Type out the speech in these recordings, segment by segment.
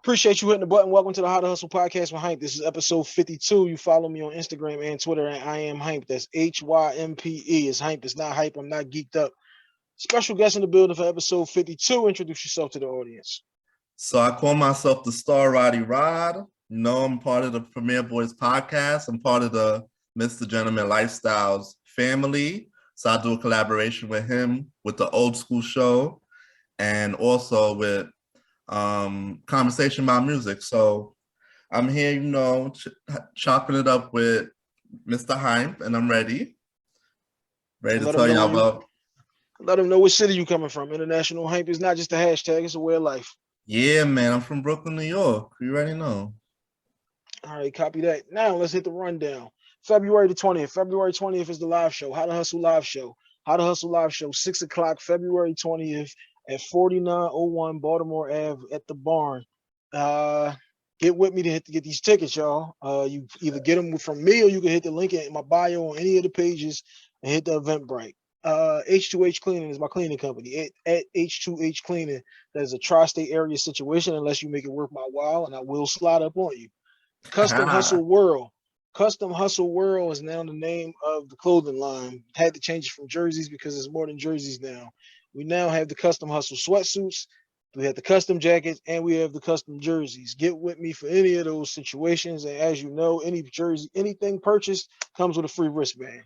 Appreciate you hitting the button. Welcome to the How to Hustle podcast with Hype. This is episode 52. You follow me on Instagram and Twitter at I am Hype. That's HYMPE. It's Hype. It's not hype. I'm not geeked up. Special guest in the building for episode 52. Introduce yourself to the audience. So I call myself the star Roddy Rod. I'm part of the Premier Boys podcast. I'm part of the Mr. Gentleman Lifestyles family. So I do a collaboration with him with the Old School Show and also with Conversation about Music. So I'm here, chopping it up with Mr. Hype, and I'm ready to tell y'all about. Let them know what city you coming from. International Hype is not just a hashtag; it's a way of life. Yeah, man, I'm from Brooklyn, New York. You already know. All right, copy that. Now let's hit the rundown. February the 20th. February 20th is the live show. How to Hustle live show. How to Hustle live show. 6 o'clock. February 20th. At 4901 Baltimore Ave at the barn. Get with me to get these tickets, y'all. You either get them from me or you can hit the link in my bio on any of the pages and hit the Eventbrite. H2H Cleaning is my cleaning company. At H2H Cleaning, there's a tri-state area situation unless you make it worth my while, and I will slide up on you. Custom Hustle World. Custom Hustle World is now the name of the clothing line. Had to change it from jerseys because it's more than jerseys now. We now have the Custom Hustle sweatsuits, we have the custom jackets, and we have the custom jerseys. Get with me for any of those situations. And as you know, any jersey, anything purchased comes with a free wristband.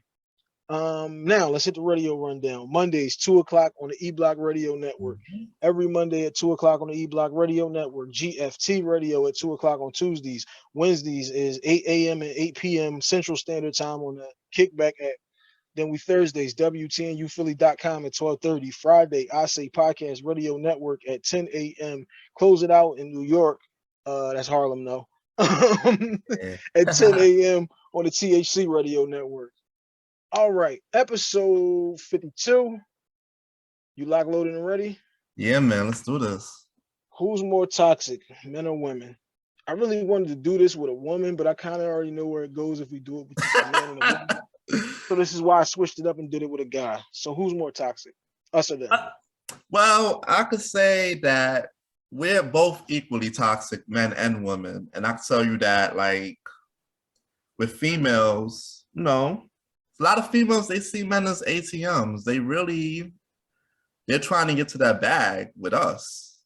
Now let's hit the radio rundown. Mondays, 2 o'clock on the E-Block Radio Network. Every Monday at 2 o'clock on the E-Block Radio Network. GFT Radio at 2 o'clock on Tuesdays. Wednesdays is 8 a.m. and 8 p.m. Central Standard Time on the Kickback app. Then we Thursdays, WTNUphilly.com at 12:30. Friday, I Say Podcast Radio Network at 10 a.m. Close it out in New York. That's Harlem, though. At 10 a.m. on the THC Radio Network. All right, episode 52. You lock, loaded, and ready? Yeah, man, let's do this. Who's more toxic, men or women? I really wanted to do this with a woman, but I kind of already know where it goes if we do it between a man and a woman. So this is why I switched it up and did it with a guy. So who's more toxic, us or them? Well, I could say that we're both equally toxic, men and women. And I can tell you that, like, with females, a lot of females, they see men as ATMs. They're trying to get to that bag with us.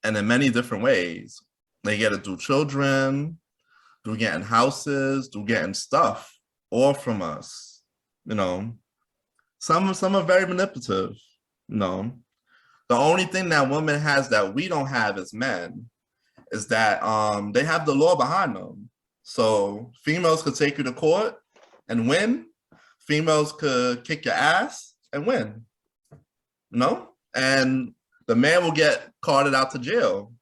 And in many different ways. They get to do children, do getting houses, do getting stuff. All from us, Some are very manipulative, The only thing that women has that we don't have as men is that they have the law behind them. So females could take you to court and win. Females could kick your ass and win. And the man will get carted out to jail.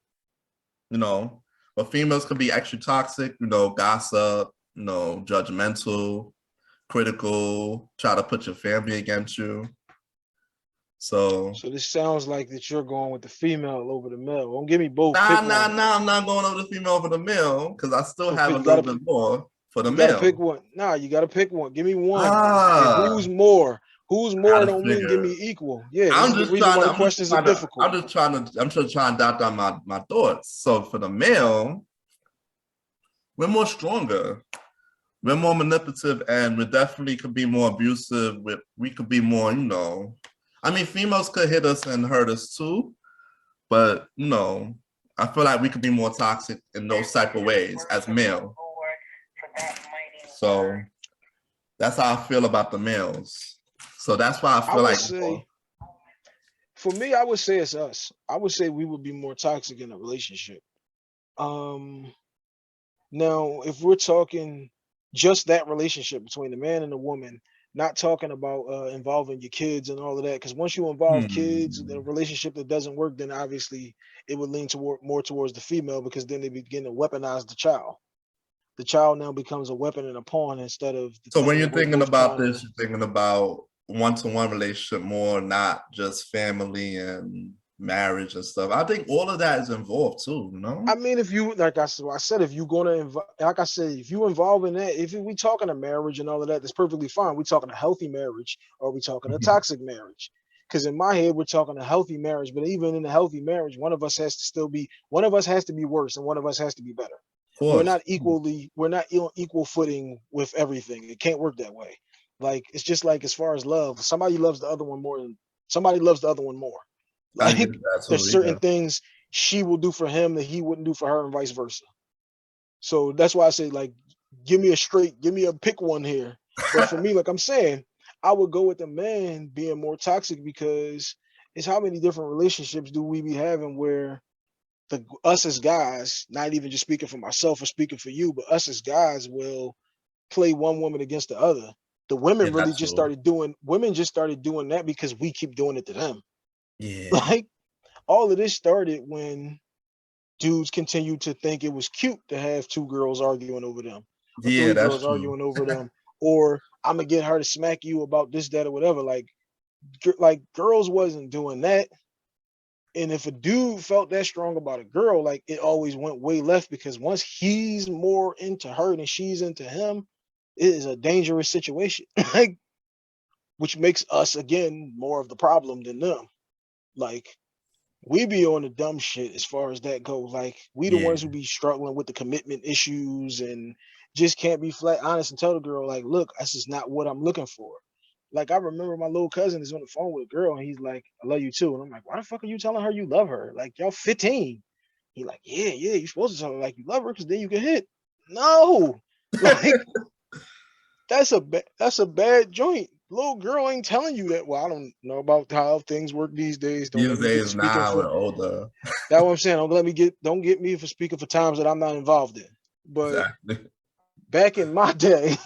But females could be extra toxic, gossip, judgmental, critical, try to put your family against you. So this sounds like that you're going with the female over the male. Don't give me both. Nah, I'm not going over the female over the male because I still have a little bit more for the male. You gotta pick one. Nah, you gotta pick one. Give me one. Who's more? Who's more don't mean give me equal. Yeah, I'm just trying to. Questions are difficult. I'm just trying to dot down my thoughts. So for the male, we're more stronger. We're more manipulative, and we definitely could be more abusive. We could be more, females could hit us and hurt us too, but I feel like we could be more toxic in those type of ways as male. So that's how I feel about the males. So that's why I feel like. For me, I would say it's us. I would say we would be more toxic in a relationship. Now, if we're talking just that relationship between the man and the woman, not talking about involving your kids and all of that, because once you involve kids in a relationship that doesn't work, then obviously it would lean more towards the female, because then they begin to weaponize the child. The child now becomes a weapon and a pawn instead of. So when you're thinking about this, you're thinking about one-to-one relationship more, not just family and marriage and stuff. I think all of that is involved too, I mean, if you, like I said, if you're gonna if you involve in that, if we talking a marriage and all of that, that's perfectly fine. We talking a healthy marriage, or we talking a toxic marriage? Because in my head, we're talking a healthy marriage, but even in a healthy marriage, one of us has to be worse, and one of us has to be better. Of course. We're not on equal footing with everything. It can't work that way. Like it's just like as far as love, somebody loves the other one more. I get Like that there's totally. certain things she will do for him that he wouldn't do for her, and vice versa. So that's why I say, like, give me a pick one here. But for me, like I'm saying, I would go with the man being more toxic because it's how many different relationships do we be having where us as guys, not even just speaking for myself or speaking for you, but us as guys will play one woman against the other. The Yeah, women really that's just true. started doing women just started doing that because we keep doing it to them. Yeah. Like all of this started when dudes continued to think it was cute to have two girls arguing over them or Yeah, three that's girls true. arguing over them, or I'm gonna get her to smack you about this, that, or whatever. Like girls wasn't doing that. And if a dude felt that strong about a girl, like it always went way left because once he's more into her than she's into him, it is a dangerous situation. Like, which makes us again more of the problem than them. Like we be on the dumb shit as far as that goes. Like we the Yeah. ones who be struggling with the commitment issues and just can't be flat honest and tell the girl, like, look, this is not what I'm looking for. Like I remember my little cousin is on the phone with a girl and he's like, I love you too. And I'm like, why the fuck are you telling her you love her? Like y'all 15. He like, yeah, you're supposed to tell her like you love her because then you can hit. No, like that's a bad joint. Little girl ain't telling you that. Well, I don't know about how things work these days. Don't These let me get to days speaking now we're for older. that what I'm saying. Don't get me for speaking for times that I'm not involved in. But Exactly. back in my day,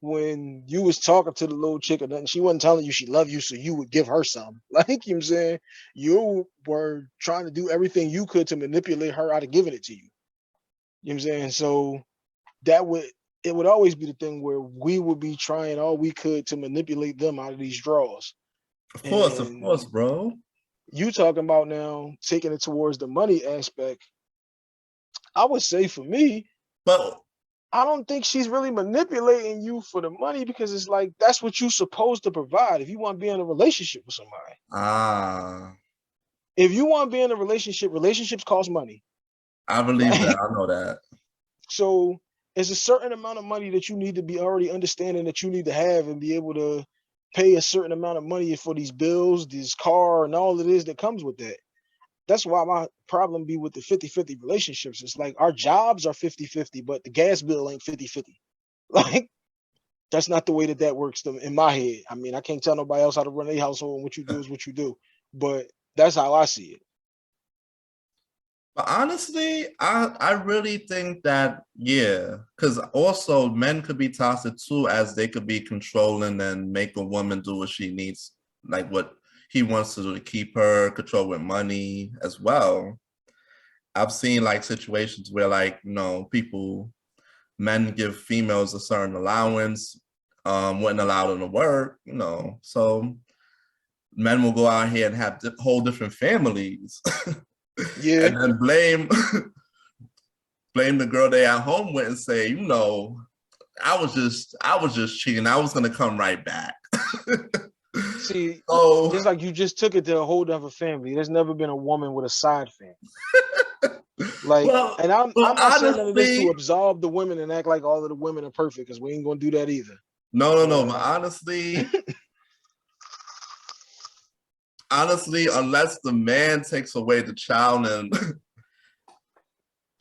when you was talking to the little chick or nothing, she wasn't telling you she loved you, so you would give her some. Like you know what I'm saying, you were trying to do everything you could to manipulate her out of giving it to you. You know what I'm saying? So that would it would always be the thing where we would be trying all we could to manipulate them out of these draws. Of And course, bro. you talking about now taking it towards the money aspect, I would say for me, But I don't think she's really manipulating you for the money because it's like that's what you're supposed to provide if you want to be in a relationship with somebody. ah, If you want to be in a relationship, relationships cost money. I believe that. Like I know that. so there's a certain amount of money that you need to be already understanding that you need to have and be able to pay a certain amount of money for these bills, this car, and all it is that comes with that. That's why my problem be with the 50-50 relationships. It's like our jobs are 50-50, but the gas bill ain't 50-50. Like that's not the way that works in my head. I mean, I can't tell nobody else how to run a household, and what you do is what you do. But that's how I see it. But honestly, I really think that yeah, because also men could be toxic too, as they could be controlling and make a woman do what she needs, like what he wants to do to keep her control with money as well. I've seen like situations where like people men give females a certain allowance, wouldn't allow them to work, so men will go out here and have whole different families Yeah. and then blame the girl they at home with and say, I was just cheating. I was gonna come right back. See, So just like you just took it to a whole other family. There's never been a woman with a side family. Like, well, and I'm not saying none of this to honestly, absolve the women and act like all of the women are perfect because we ain't gonna do that either. no. But But honestly, unless the man takes away the child and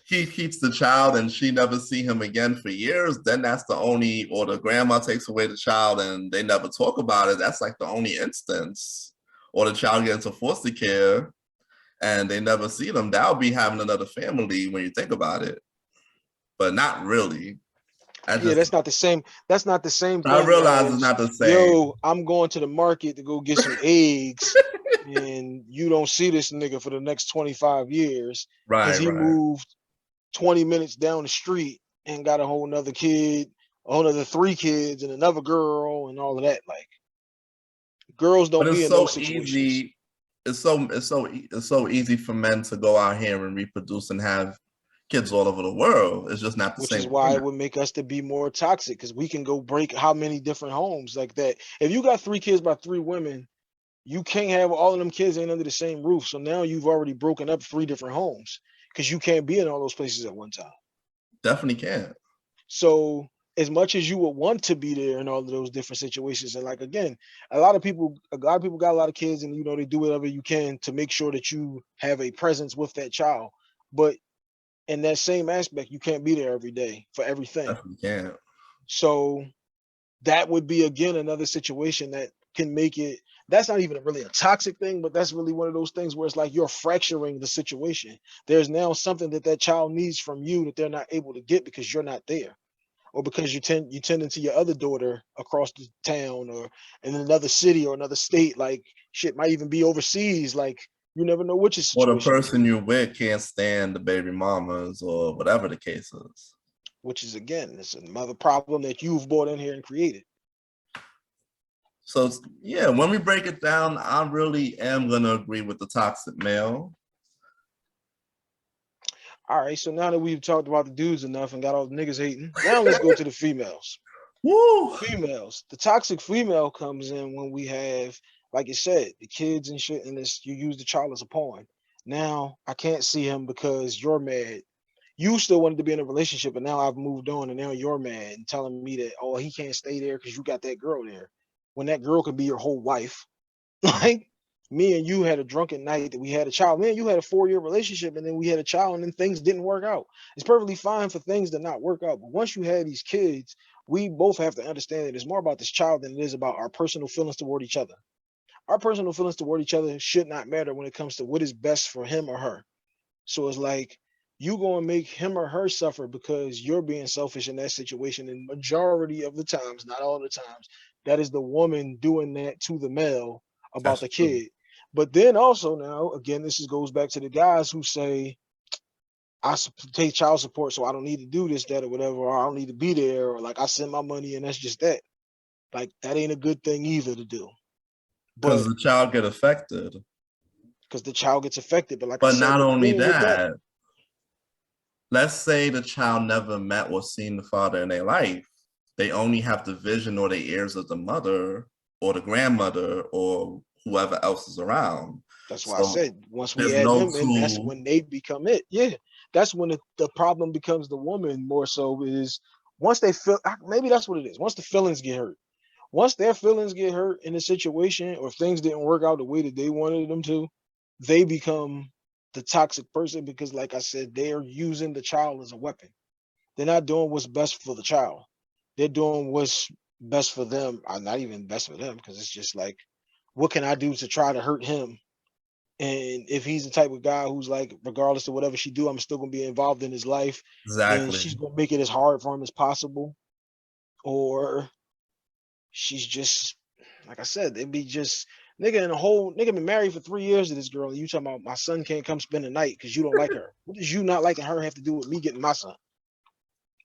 he keeps the child and she never see him again for years, then that's the only, or the grandma takes away the child and they never talk about it. That's like the only instance. Or the child gets into foster care and they never see them. That would be having another family when you think about it. But not really. I yeah, just, that's not the same. That's not the same I thing realize it's as, not the same. yo, I'm going to the market to go get some eggs, and you don't see this nigga for the next 25 years because Right, he right. moved 20 minutes down the street and got a whole nother kid, a whole nother 3 kids, and another girl, and all of that. Like, girls But don't be it's in those so situations, easy. It's so easy for men to go out here and reproduce and have kids all over the world. It's just not the which is same with why it women. would make us to be more toxic because we can go break how many different homes like that. If you got 3 kids by 3 women, You can't have all of them kids ain't under the same roof. So now you've already broken up 3 different homes because you can't be in all those places at one time. Definitely can't. So as much as you would want to be there in all of those different situations, and like again, a lot of people got a lot of kids, and they do whatever you can to make sure that you have a presence with that child. But in that same aspect, you can't be there every day for everything. Definitely can't. So that would be again another situation that can make it. That's not even really a toxic thing, but that's really one of those things where it's like you're fracturing the situation. There's now something that that child needs from you that they're not able to get because you're not there, or because you tend into your other daughter across the town or in another city or another state. Like shit might even be overseas. Like you never know what your Or the situation is, person you're with can't stand the baby mamas or whatever the case is. which is again, it's another problem that you've brought in here and created. So yeah, when we break it down, I really am gonna agree with the toxic male. All right, so now that we've talked about the dudes enough and got all the niggas hating, now let's go to the females. Woo! Females, the toxic female comes in when we have, like you said, the kids and shit, and this you use the child as a pawn. Now I can't see him because you're mad. You still wanted to be in a relationship, and now I've moved on, and now you're mad and telling me that, oh, he can't stay there because you got that girl there, when that girl could be your whole wife. Like me and you had a drunken night that we had a child. Me and you had a 4-year relationship, and then we had a child, and then things didn't work out. It's perfectly fine for things to not work out, but once you have these kids, we both have to understand that it's more about this child than it is about our personal feelings toward each other. Our personal feelings toward each other should not matter when it comes to what is best for him or her. So it's like you gonna make him or her suffer because you're being selfish in that situation. And majority of the times, not all the times, that is the woman doing that to the male about That's the true. kid. But then also now, again, goes back to the guys who say, take child support, so I don't need to do this, that, or whatever, or I don't need to be there, or like I send my money and that's just that. Like that ain't a good thing either to do. Because But the child get affected. because the child gets affected. But like I But said, not the only thing with that, that, let's say the child never met or seen the father in their life. They only have the vision or the ears of the mother or the grandmother or whoever else is around. that's why I So said once we there's add no them in, that's two. when they become it. Yeah, that's when the problem becomes the woman more so. Is once they feel, maybe that's what it is. Once the feelings get hurt, once their feelings get hurt in a situation, or if things didn't work out the way that they wanted them to, they become the toxic person because, like I said, they're using the child as a weapon. They're not doing what's best for the child. They're doing what's best for them. Not even best for them, because it's just like, what can I do to try to hurt him? And if he's the type of guy who's like, regardless of whatever she do, I'm still gonna be involved in his life, then Exactly. she's gonna make it as hard for him as possible. Or she's just, like I said, they'd be just nigga in a whole nigga been married for 3 years to this girl. And you talking about my son can't come spend the night because you don't like her. What does you not liking her have to do with me getting my son?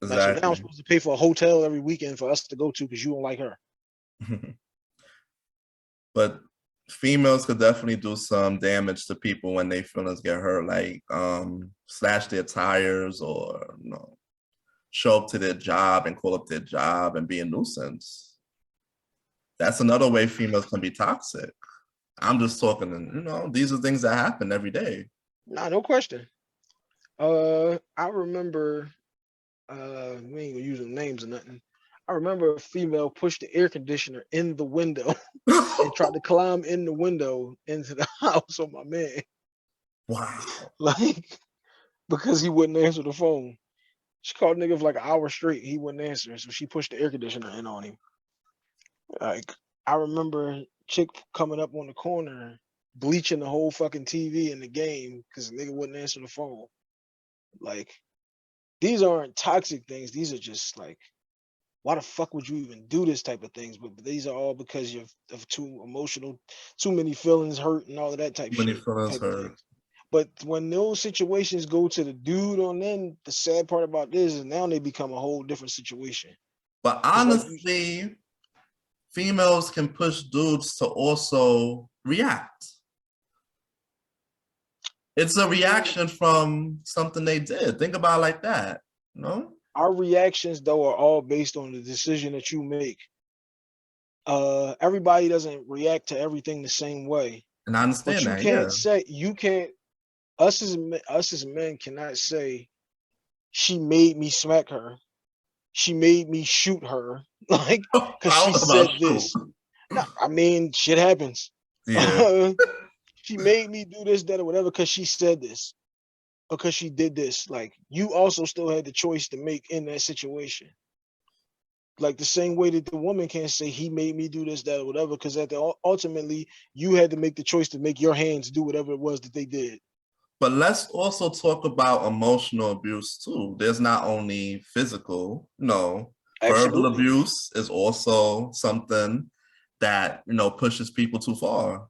Like, so now I'm Exactly. supposed to pay for a hotel every weekend for us to go to because you don't like her. But females could definitely do some damage to people when their feelings get hurt, like slash their tires or show up to their job and call up their job and be a nuisance. That's another way females can be toxic. I'm just talking, these are things that happen every day. Nah, no question. I remember, we ain't gonna use names or nothing. I remember a female pushed the air conditioner in the window and tried to climb in the window into the house on my man, Wow. like because he wouldn't answer the phone. She called nigga for like an hour straight. He wouldn't answer, so she pushed the air conditioner in on him. Like I remember chick coming up on the corner, bleaching the whole fucking TV in the game because the nigga wouldn't answer the phone. Like these aren't toxic things. These are just like, why the fuck would you even do this type of things? But these are all because you're of too emotional, too many feelings hurt and all of that type Many shit, feelings type of hurt. things. But when those situations go to the dude on them, the sad part about this is now they become a whole different situation. But Because like you, honestly, females can push dudes to also react. It's a mm, reaction from something they did. Think about it like that, our reactions though are all based on the decision that you make. Everybody doesn't react to everything the same way. And I But understand you that, can't yeah. say you can't us as men cannot say she made me smack her. She made me shoot her, like, I because she don't know about said shoot. this. No, I mean, shit happens. Yeah. She made me do this, that, or whatever because she said this, because she did this. Like, you also still had the choice to make in that situation. Like the same way that the woman can't say he made me do this, that, or whatever, because ultimately you had to make the choice to make your hands do whatever it was that they did. But let's also talk about emotional abuse too. There's not only physical, no, verbal Absolutely. abuse is also something that, pushes people too far.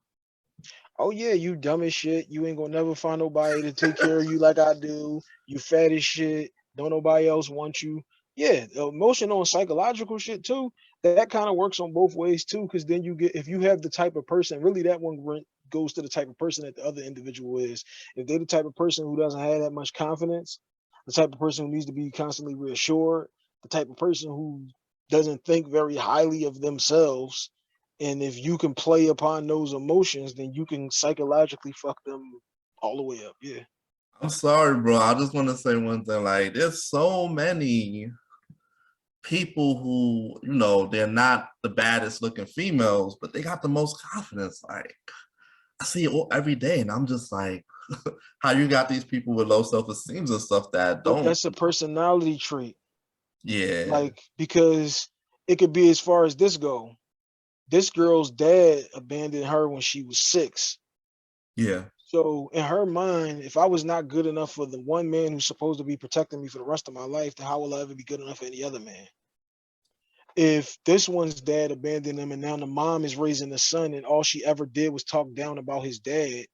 Oh yeah, you dumb as shit. You ain't gonna never find nobody to take care of you like I do. You fat as shit. Don't nobody else want you. Yeah, emotional and psychological shit too. That kind of works on both ways too. Because then you get, if you have the type of person, really that one goes to the type of person that the other individual is. If they're the type of person who doesn't have that much confidence, the type of person who needs to be constantly reassured, the type of person who doesn't think very highly of themselves, and if you can play upon those emotions, then you can psychologically fuck them all the way up. Yeah. I'm sorry, bro. I just want to say one thing. Like, there's so many people who, they're not the baddest looking females, but they got the most confidence. Like, I see it every day, and I'm just like, how you got these people with low self-esteem and stuff that But don't. that's a personality trait. Yeah, Like, because it could be as far as this go. This girl's dad abandoned her when she was 6. yeah, So in her mind, if I was not good enough for the one man who's supposed to be protecting me for the rest of my life, then how will I ever be good enough for any other man? If this one's dad abandoned him and now the mom is raising the son and all she ever did was talk down about his dad,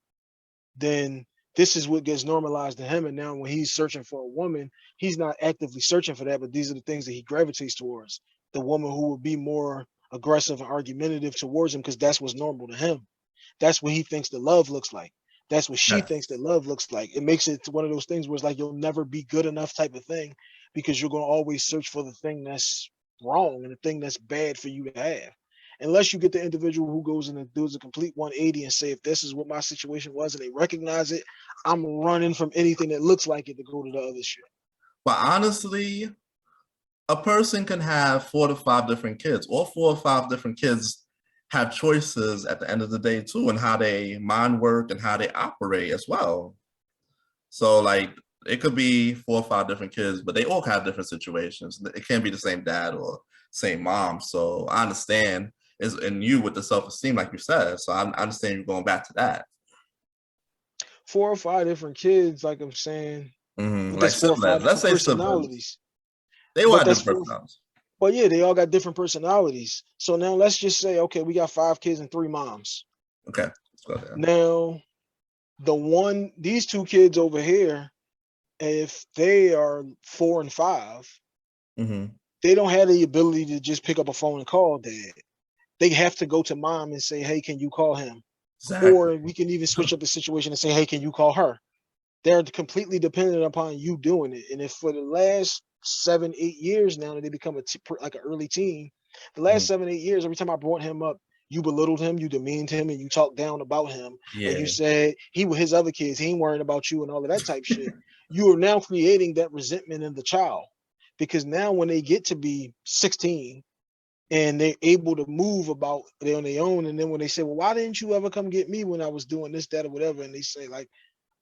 then this is what gets normalized to him. And now when he's searching for a woman, he's not actively searching for that, but these are the things that he gravitates towards. The woman who will be more aggressive and argumentative towards him because that's what's normal to him. That's what he thinks that love looks like. That's what she yeah. thinks that love looks like. It makes it one of those things where it's like you'll never be good enough type of thing because you're going to always search for the thing that's wrong and the thing that's bad for you to have. Unless you get the individual who goes in and does a complete 180 and say, if this is what my situation was and they recognize it, I'm running from anything that looks like it to go to the other shit. But honestly, a person can have 4 to 5 different kids. All 4 or 5 different kids have choices at the end of the day too, and how they mind work and how they operate as well. So like it could be 4 or 5 different kids, but they all have different situations. It can't be the same dad or same mom. So I understand is in you with the self-esteem, like you said. So I understand you going back to that. 4 or 5 different kids, like I'm saying, but Like that's 4 or 5 siblings. Let's different say siblings. personalities. They all But have that's different four. personalities. Well, yeah, they all got different personalities. So now let's just say, okay, we got 5 kids and 3 moms. Okay, let's go there. Now, these 2 kids over here, if they are 4 and 5, Mm-hmm. they don't have the ability to just pick up a phone and call dad. They have to go to mom and say, hey, can you call him? Exactly. Or we can even switch up the situation and say, hey, can you call her? They're completely dependent upon you doing it. And if for the last 7, 8 years now that they become like an early teen, the last Mhm. 7, 8 years, every time I brought him up, you belittled him, you demeaned him, and you talked down about him, and you Yeah. said he with his other kids, he ain't worrying about you and all of that type shit. You are now creating that resentment in the child because now when they get to be 16 and they're able to move about it on their own, and then when they say, well, why didn't you ever come get me when I was doing this, that, or whatever, and they say like,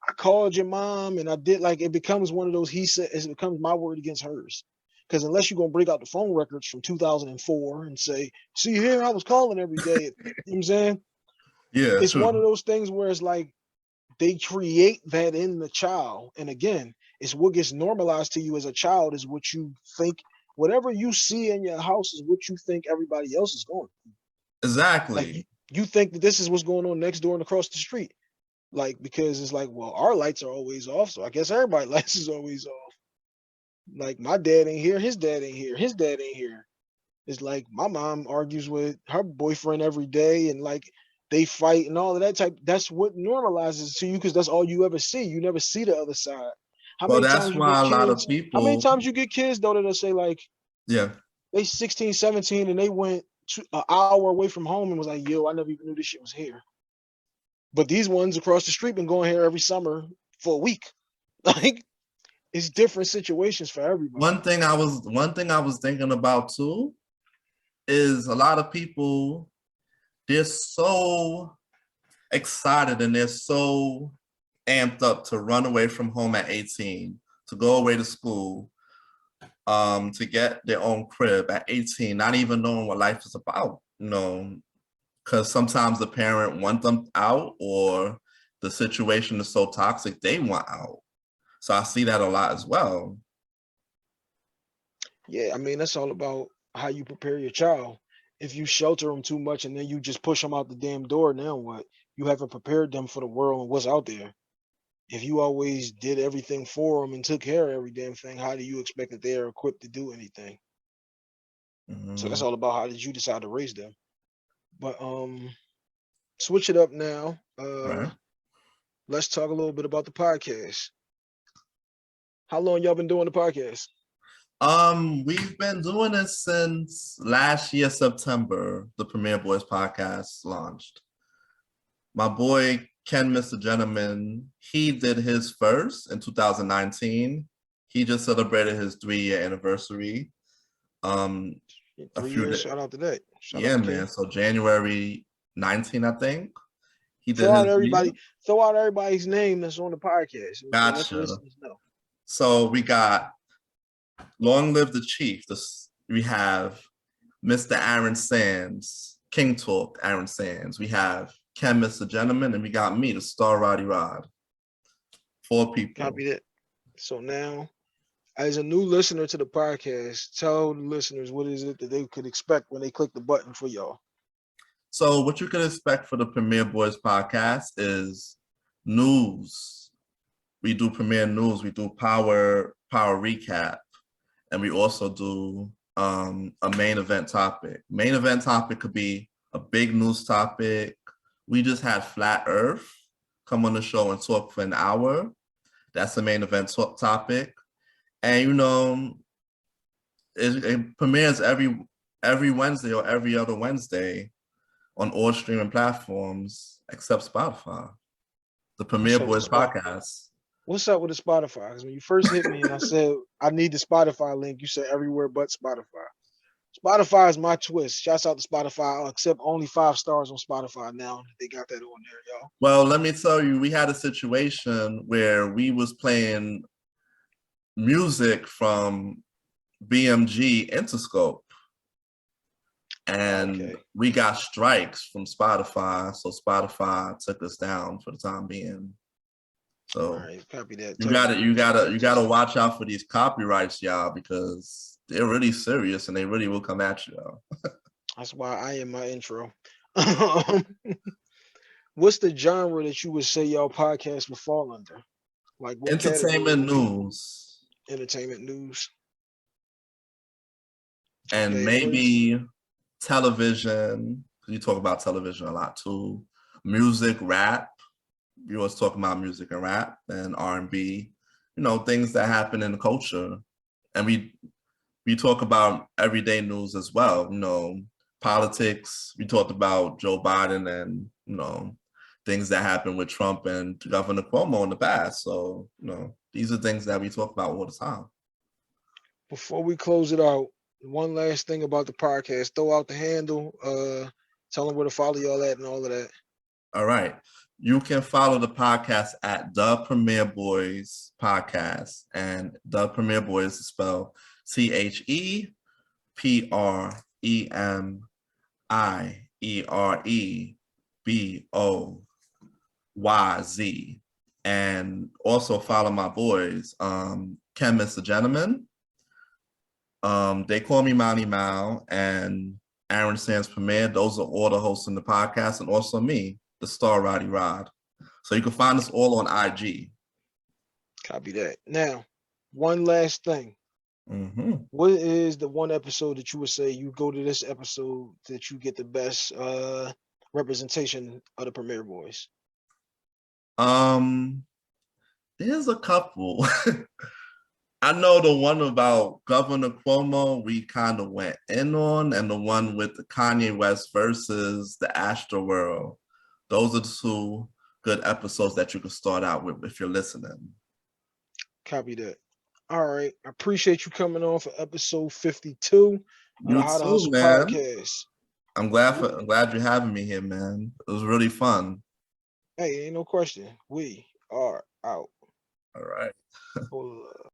I called your mom and I did, like, it becomes one of those, he said, it becomes my word against hers. Because unless you're going to break out the phone records from 2004 and say, see here, I was calling every day. You know what I'm saying? Yeah, It's one of true. those things where it's like they create that in the child. And again, it's what gets normalized to you as a child is what you think, whatever you see in your house is what you think everybody else is going through. Like Exactly. you think that this is what's going on next door and across the street. Like, because it's like, well, our lights are always off, so I guess everybody's lights is always off. Like, my dad ain't here, his dad ain't here, his dad ain't here. It's like my mom argues with her boyfriend every day, and like they fight and all of that type. That's what normalizes to you because that's all you ever see. You never see the other side. How Well, many that's times you get why a lot of kids? How many people, times you get kids though that'll say like yeah, they 16, 17 and they went an hour away from home and was like, yo, I never even knew this shit was here. But these ones across the street been going here every summer for a week. Like, it's different situations for everybody. One thing I was thinking about too is a lot of people, they're so excited and they're so amped up to run away from home at 18, to go away to school, to get their own crib at 18, not even knowing what life is about, because sometimes the parent want them out or the situation is so toxic they want out. So I see that a lot as well. Yeah, I mean, that's all about how you prepare your child. If you shelter them too much and then you just push them out the damn door, now what? You haven't prepared them for the world and what's out there. If you always did everything for them and took care of every damn thing, how do you expect that they are equipped to do anything? So that's all about how did you decide to raise them. But switch it up now. Right. Let's talk a little bit about the podcast. How long y'all been doing the podcast? We've been doing it since last year, September. The Premier Boys podcast launched. My boy Ken, Mr. Gentleman, he did his first in 2019. He just celebrated his 3-year anniversary. 3 years. Shout out to that. Shout yeah, out to man. Ken. So January 19, I think. He did Throw out his 3 year. throw out everybody's name that's on the podcast. Let the Gotcha. listeners know. So we got Long Live the Chief. We have Mr. Aaron Sands, King Talk, Aaron Sands. We have Ken, Mr. Gentleman, and we got me, the star Roddy Rod. 4 people. Copy that. So now, as a new listener to the podcast, tell the listeners what is it that they could expect when they click the button for y'all. So what you can expect for the Premier Boys podcast is news. We do Premier News. We do Power Recap. And we also do a main event topic. Main event topic could be a big news topic. We just had Flat Earth come on the show and talk for an hour. That's the main event topic. And, it premieres every Wednesday or every other Wednesday on all streaming platforms except Spotify. The Premier Boys podcast. What's up with the Spotify? Because when you first hit me and I said I need the Spotify link, you said everywhere but Spotify. Spotify is my twist. Shouts out to Spotify. I'll accept only 5 stars on Spotify now. They got that on there, y'all. Well, let me tell you, we had a situation where we was playing music from BMG Interscope. And we got strikes from Spotify. So Spotify took us down for the time being. So all right, copy that. You gotta watch out for these copyrights, y'all, because they're really serious and they really will come at you, y'all. That's why I am my intro. What's the genre that you would say y'all podcast would fall under? Like what entertainment news. Entertainment news. And maybe television. You talk about television a lot too. Music, rap. You always talk about music and rap and R&B, things that happen in the culture. And we talk about everyday news as well, politics. We talked about Joe Biden and, things that happened with Trump and Governor Cuomo in the past. So, these are things that we talk about all the time. Before we close it out, one last thing about the podcast. Throw out the handle. Tell them where to follow y'all at and all of that. All right. You can follow the podcast at The Premier Boys Podcast. And The Premier Boys is spelled CHEPREMIEREBOYZ. And also follow my boys, Ken, Mr. Gentleman. They call me Monty Mal and Aaron Sands Premier. Those are all the hosts in the podcast, and also me, the star Roddy Rod. So you can find us all on IG. Copy that. Now, one last thing. What is the one episode that you would say you go to this episode that you get the best representation of the Premier Boys? There's a couple. I know the one about Governor Cuomo we kind of went in on, and the one with the Kanye West versus the Astroworld. Those are the two good episodes that you can start out with if you're listening. Copy that. All right. I appreciate you coming on for episode 52 of the You How to too, Hustle man. podcast. I'm glad you're having me here, man. It was really fun. Hey, ain't no question. We are out. All right. Hold up.